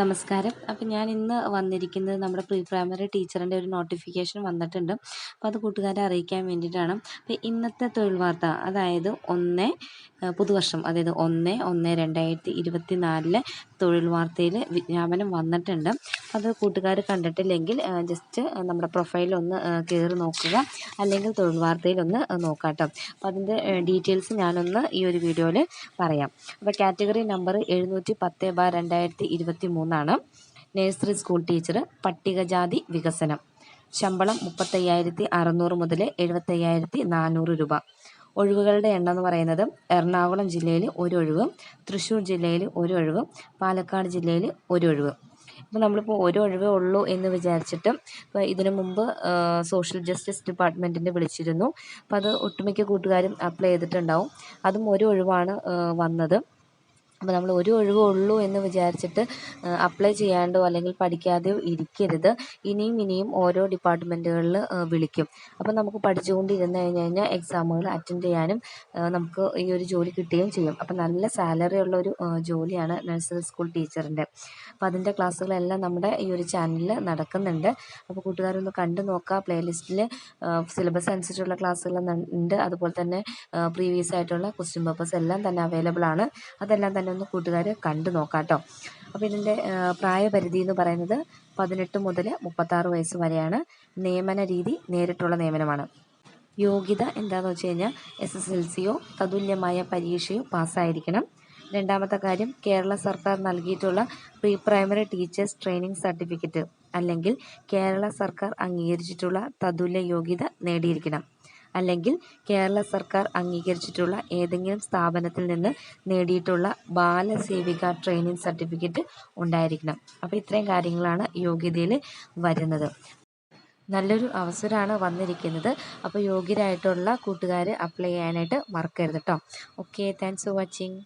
നമസ്കാരം. അപ്പം ഞാൻ ഇന്ന് വന്നിരിക്കുന്നത് നമ്മുടെ പ്രീ പ്രൈമറി ടീച്ചറിൻ്റെ ഒരു നോട്ടിഫിക്കേഷൻ വന്നിട്ടുണ്ട്. അപ്പോൾ അത് കൂട്ടുകാരെ അറിയിക്കാൻ വേണ്ടിയിട്ടാണ്. അപ്പോൾ ഇന്നത്തെ തൊഴിൽ വാർത്ത അതായത് പുതുവർഷം അതായത് 1/1/2024 തൊഴിൽ വാർത്തയിൽ വിജ്ഞാപനം വന്നിട്ടുണ്ട്. അത് കൂട്ടുകാർ കണ്ടിട്ടില്ലെങ്കിൽ ജസ്റ്റ് നമ്മുടെ പ്രൊഫൈലൊന്ന് കയറി നോക്കുക, അല്ലെങ്കിൽ തൊഴിൽ വാർത്തയിലൊന്ന് നോക്കാം കേട്ടോ. അപ്പോൾ അതിൻ്റെ ഡീറ്റെയിൽസ് ഞാനൊന്ന് ഈ ഒരു വീഡിയോയിൽ പറയാം. അപ്പോൾ category number 710/2023 nursery school teacher, പട്ടികജാതി വികസനം. ശമ്പളം 35,600 മുതൽ 75,400 രൂപ. ഒഴിവുകളുടെ എണ്ണം എന്ന് പറയുന്നത് എറണാകുളം ജില്ലയിൽ 1 ഒഴിവ്, തൃശ്ശൂർ ജില്ലയിൽ 1 ഒഴിവ്, പാലക്കാട് ജില്ലയിൽ 1 ഒഴിവ്. ഇപ്പോൾ നമ്മളിപ്പോൾ 1 ഒഴിവേ ഉള്ളൂ എന്ന് വിചാരിച്ചിട്ട് ഇപ്പോൾ ഇതിനു മുമ്പ് സോഷ്യൽ ജസ്റ്റിസ് ഡിപ്പാർട്ട്മെൻറ്റിൻ്റെ വിളിച്ചിരുന്നു. അപ്പോൾ അത് ഒട്ടുമിക്ക കൂട്ടുകാരും അപ്ലൈ ചെയ്തിട്ടുണ്ടാവും. അതും 1 ഒഴിവാണ് വന്നത്. അപ്പോൾ നമ്മൾ 1 ഒഴിവേ ഉള്ളൂ എന്ന് വിചാരിച്ചിട്ട് അപ്ലൈ ചെയ്യാണ്ടോ അല്ലെങ്കിൽ പഠിക്കാതെയോ ഇരിക്കരുത്. ഇനിയും ഓരോ ഡിപ്പാർട്ട്മെൻറ്റുകളിൽ വിളിക്കും. അപ്പോൾ നമുക്ക് പഠിച്ചുകൊണ്ടിരുന്ന് കഴിഞ്ഞാൽ എക്സാമുകൾ അറ്റൻഡ് ചെയ്യാനും നമുക്ക് ഈ ഒരു ജോലി കിട്ടുകയും ചെയ്യും. അപ്പോൾ നല്ല സാലറി ഉള്ളൊരു ജോലിയാണ് നഴ്സറി സ്കൂൾ ടീച്ചറിൻ്റെ. അപ്പോൾ അതിൻ്റെ ക്ലാസ്സുകളെല്ലാം നമ്മുടെ ഈ ഒരു ചാനലിൽ നടക്കുന്നുണ്ട്. അപ്പോൾ കൂട്ടുകാരൊന്ന് കണ്ടു നോക്കുക. പ്ലേലിസ്റ്റിൽ സിലബസ് അനുസരിച്ചുള്ള ക്ലാസ്സുകൾ ഉണ്ട്. അതുപോലെ തന്നെ പ്രീവിയസ് ആയിട്ടുള്ള ക്വസ്റ്റ്യൻ പേപ്പേഴ്സ് എല്ലാം തന്നെ അവൈലബിൾ ആണ്. അതെല്ലാം തന്നെ ഒന്ന് കൂട്ടുകാർ കണ്ടു നോക്കാം കേട്ടോ. അപ്പോൾ ഇതിൻ്റെ പ്രായപരിധി എന്ന് പറയുന്നത് 18 മുതൽ 36 വയസ്സ് വരെയാണ്. നിയമന രീതി നേരിട്ടുള്ള നിയമനമാണ്. യോഗ്യത എന്താണെന്ന് വെച്ച് കഴിഞ്ഞാൽ SSLCയോ തതുല്യമായ പരീക്ഷയോ പാസ്സായിരിക്കണം. രണ്ടാമത്തെ കാര്യം, കേരള സർക്കാർ നൽകിയിട്ടുള്ള pre primary teachers training certificate അല്ലെങ്കിൽ കേരള സർക്കാർ അംഗീകരിച്ചിട്ടുള്ള തതുല്യ യോഗ്യത നേടിയിരിക്കണം. അല്ലെങ്കിൽ കേരള സർക്കാർ അംഗീകരിച്ചിട്ടുള്ള ഏതെങ്കിലും സ്ഥാപനത്തിൽ നിന്ന് നേടിയിട്ടുള്ള ബാലസേവിക ട്രെയിനിങ് സർട്ടിഫിക്കറ്റ് ഉണ്ടായിരിക്കണം. അപ്പോൾ ഇത്രയും കാര്യങ്ങളാണ് യോഗ്യതയിൽ വരുന്നത്. നല്ലൊരു അവസരമാണ് വന്നിരിക്കുന്നത്. അപ്പോൾ യോഗ്യരായിട്ടുള്ള കൂട്ടുകാർ അപ്ലൈ ചെയ്യാനായിട്ട് മറക്കരുത് കേട്ടോ. Okay, thanks for watching.